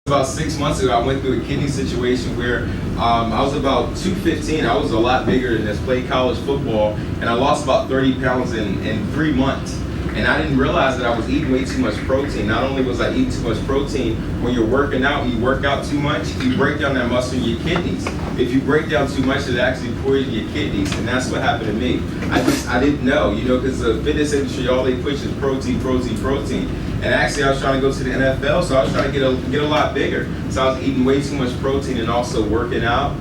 About 6 months ago, I went through a kidney situation where I was about 215. I was a lot bigger than this, played college football, and I lost about 30 pounds in 3 months. And I didn't realize that I was eating way too much protein. Not only was I eating too much protein, when you're working out, when you work out too much, you break down that muscle in your kidneys. If you break down too much, it actually poisons your kidneys, and that's what happened to me. I didn't know, because the fitness industry, all they push is protein, protein, protein. And actually, I was trying to go to the NFL, so I was trying to get a lot bigger. So I was eating way too much protein and also working out,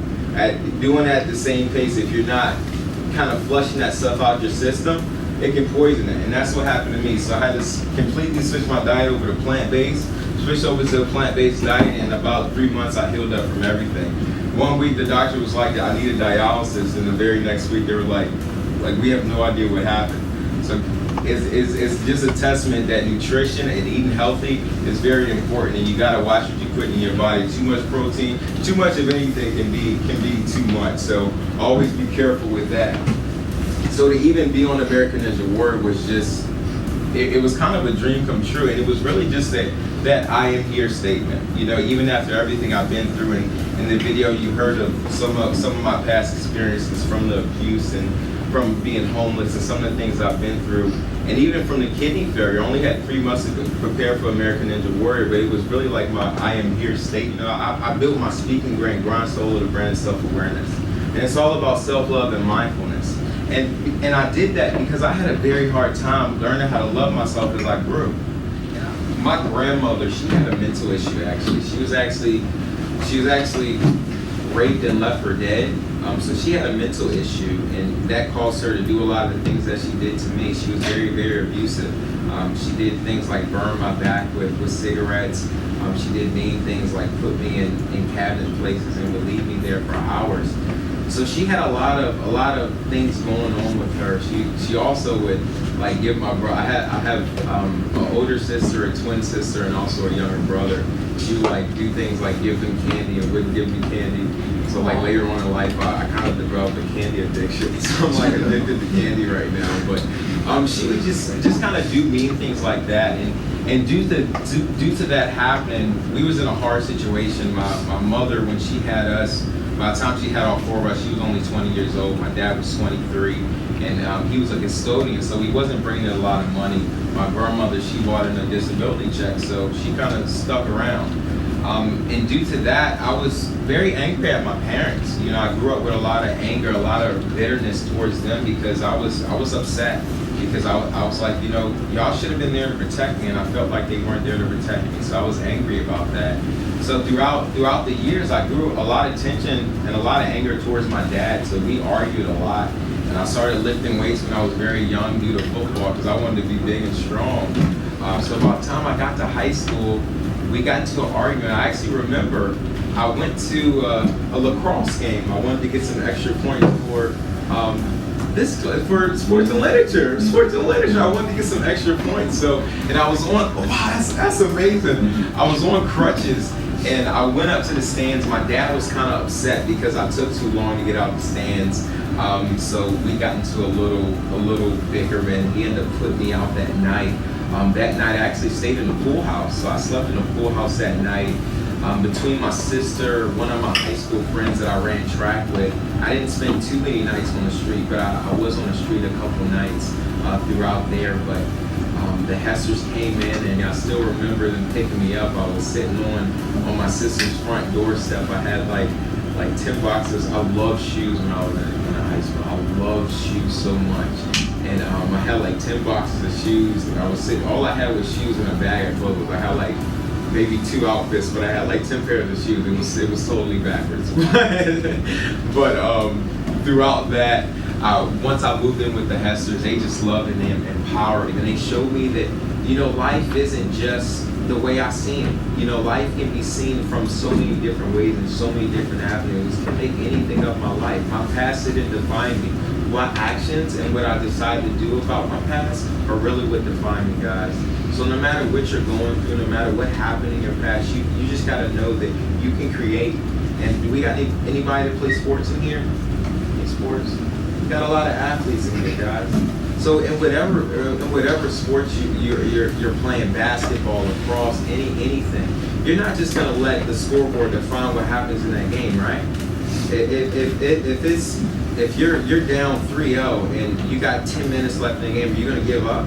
doing that at the same pace. If you're not kind of flushing that stuff out your system, it can poison it, and that's what happened to me. So I had to completely switch my diet over to plant-based, switch over to a plant-based diet, and in about 3 months I healed up from everything. 1 week the doctor was like, I needed dialysis, and the very next week they were like we have no idea what happened. So it's just a testament that nutrition and eating healthy is very important, and you gotta watch what you put in your body. Too much protein, too much of anything can be too much. So always be careful with that. So to even be on American Ninja Warrior was just, it was kind of a dream come true, and it was really just that I am here statement. Even after everything I've been through, and in the video you heard of some of my past experiences from the abuse and from being homeless and some of the things I've been through, and even from the kidney failure. I only had 3 months to prepare for American Ninja Warrior, but it was really like my I am here statement. I built my speaking grind solo to brand self-awareness, and it's all about self-love and mindfulness. And I did that because I had a very hard time learning how to love myself as I grew. My grandmother, she had a mental issue actually. She was actually raped and left for dead. So she had a mental issue, and that caused her to do a lot of the things that she did to me. She was very, very abusive. She did things like burn my back with cigarettes. She did mean things like put me in cabinet places and would leave me there for hours. So she had a lot of things going on with her. She also would give my brother. I have an older sister, a twin sister, and also a younger brother. She would do things like give them candy and wouldn't give me candy. So later on in life, I kind of developed a candy addiction. So I'm addicted to candy right now. But she would just kind of do mean things like that. And due to that happening, we was in a hard situation. My mother, when she had us, by the time she had all 4 of us, she was only 20 years old. My dad was 23, and he was a custodian, so he wasn't bringing in a lot of money. My grandmother, she bought in a disability check, so she kind of stuck around. And due to that, I was very angry at my parents. I grew up with a lot of anger, a lot of bitterness towards them because I was upset. Because I was like, y'all should have been there to protect me, and I felt like they weren't there to protect me, so I was angry about that. So throughout the years, I grew a lot of tension and a lot of anger towards my dad, so we argued a lot. And I started lifting weights when I was very young due to football because I wanted to be big and strong. So by the time I got to high school, we got into an argument. I actually remember I went to a lacrosse game. I wanted to get some extra points for sports and literature. I wanted to get some extra points. And I was on. Wow, that's amazing. I was on crutches, and I went up to the stands. My dad was kind of upset because I took too long to get out the stands. So we got into a little bickerment. He ended up putting me out that night. That night I actually stayed in the pool house. So I slept in the pool house that night. Between my sister, one of my high school friends that I ran track with, I didn't spend too many nights on the street, but I was on the street a couple nights throughout there. But the Hesters came in, and I still remember them picking me up. I was sitting on my sister's front doorstep. I had like 10 boxes. I loved shoes when I was in high school. I loved shoes so much. And I had 10 boxes of shoes, and I was sitting, all I had was shoes in a bag of clothes. I had maybe 2 outfits, but I had 10 pairs of shoes. It was totally backwards. But throughout that, once I moved in with the Hesters, they just loved and they empowered me. And they showed me that, life isn't just the way I see it. Life can be seen from so many different ways and so many different avenues. Can make anything of my life. My past didn't define me. My actions and what I decide to do about my past are really what define me, guys. So no matter what you're going through, no matter what happened in your past, you just gotta know that you can create. And do we got anybody that plays sports in here? Any sports? We got a lot of athletes in here, guys. So in whatever sports you're playing, basketball, lacrosse, anything, you're not just gonna let the scoreboard define what happens in that game, right? If you're down 3-0 and you got 10 minutes left in the game, you're gonna give up.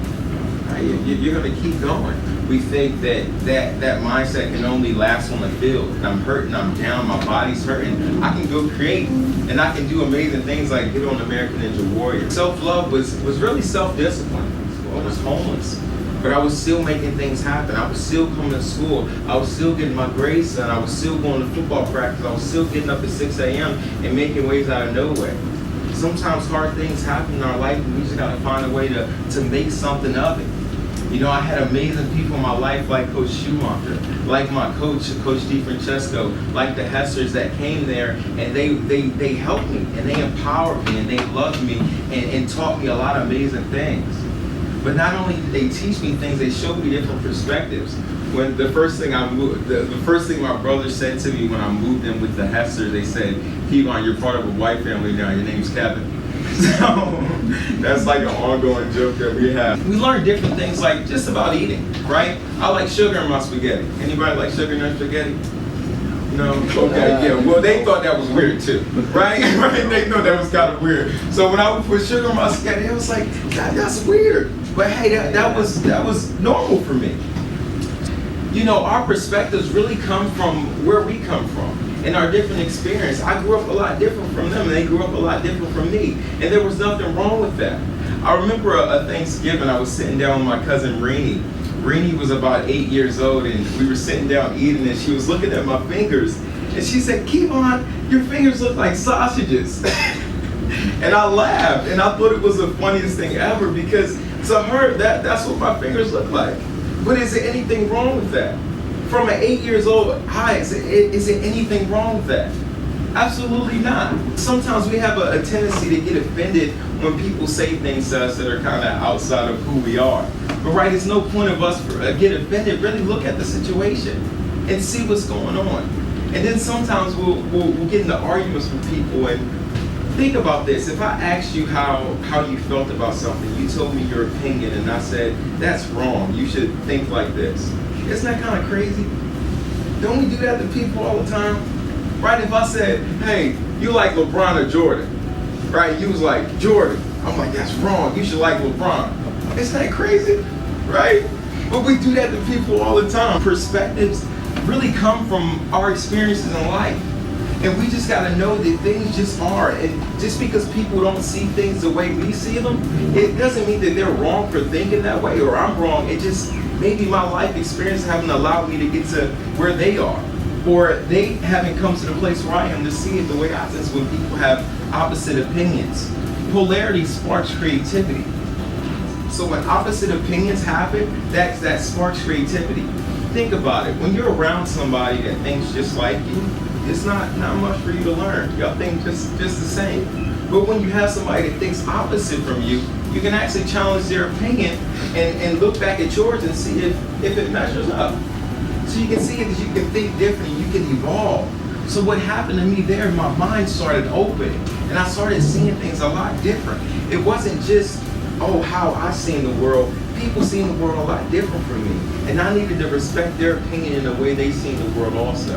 Right? You're gonna keep going. We think that mindset can only last on the field. And I'm hurting, I'm down, my body's hurting. I can go create and I can do amazing things like get on American Ninja Warrior. Self-love was really self-discipline. I was homeless, but I was still making things happen. I was still coming to school. I was still getting my grades done. I was still going to football practice. I was still getting up at 6 a.m. and making waves out of nowhere. Sometimes hard things happen in our life and we just gotta find a way to make something of it. You know, I had amazing people in my life like Coach Schumacher, like my coach, Coach DiFrancesco, like the Hessers that came there and they helped me and they empowered me and they loved me and taught me a lot of amazing things. But not only did they teach me things, they showed me different perspectives. When the first thing my brothers said to me when I moved in with the Hessers, they said, Kevon, you're part of a white family now, your name's Kevin. So that's like an ongoing joke that we have. We learn different things like just about eating, right? I like sugar in my spaghetti. Anybody like sugar in their spaghetti? No? Okay, yeah. Well, they thought that was weird too, right? Right? They thought that was kind of weird. So when I would put sugar in my spaghetti, it was like, that's weird. But hey, that was normal for me. You know, our perspectives really come from where we come from and our different experience. I grew up a lot different from them and they grew up a lot different from me. And there was nothing wrong with that. I remember a Thanksgiving, I was sitting down with my cousin Renee. Renee was about 8 years old and we were sitting down eating and she was looking at my fingers and she said, Kevon, your fingers look like sausages. And I laughed and I thought it was the funniest thing ever because to her, that's what my fingers look like. But is there anything wrong with that? From an 8 years old high, is there anything wrong with that? Absolutely not. Sometimes we have a tendency to get offended when people say things to us that are kind of outside of who we are. But right, it's no point of us get offended. Really look at the situation and see what's going on. And then sometimes we'll get into arguments with people and think about this. If I asked you how you felt about something, you told me your opinion and I said, that's wrong, you should think like this. Isn't that kind of crazy? Don't we do that to people all the time? Right? If I said, hey, you like LeBron or Jordan? Right? You was like, Jordan. I'm like, that's wrong, you should like LeBron. Isn't that crazy? Right? But we do that to people all the time. Perspectives really come from our experiences in life. And we just gotta know that things just are. And just because people don't see things the way we see them, it doesn't mean that they're wrong for thinking that way or I'm wrong. It just, maybe my life experience haven't allowed me to get to where they are. Or they haven't come to the place where I am to see it the way I sense when people have opposite opinions. Polarity sparks creativity. So when opposite opinions happen, that sparks creativity. Think about it. When you're around somebody that thinks just like you, it's not much for you to learn. Y'all think just the same. But when you have somebody that thinks opposite from you, you can actually challenge their opinion and look back at yours and see if it measures up. So you can see that you can think differently, you can evolve. So what happened to me there, my mind started opening and I started seeing things a lot different. It wasn't just, how I seen the world. People seen the world a lot different from me. And I needed to respect their opinion in the way they seen the world also.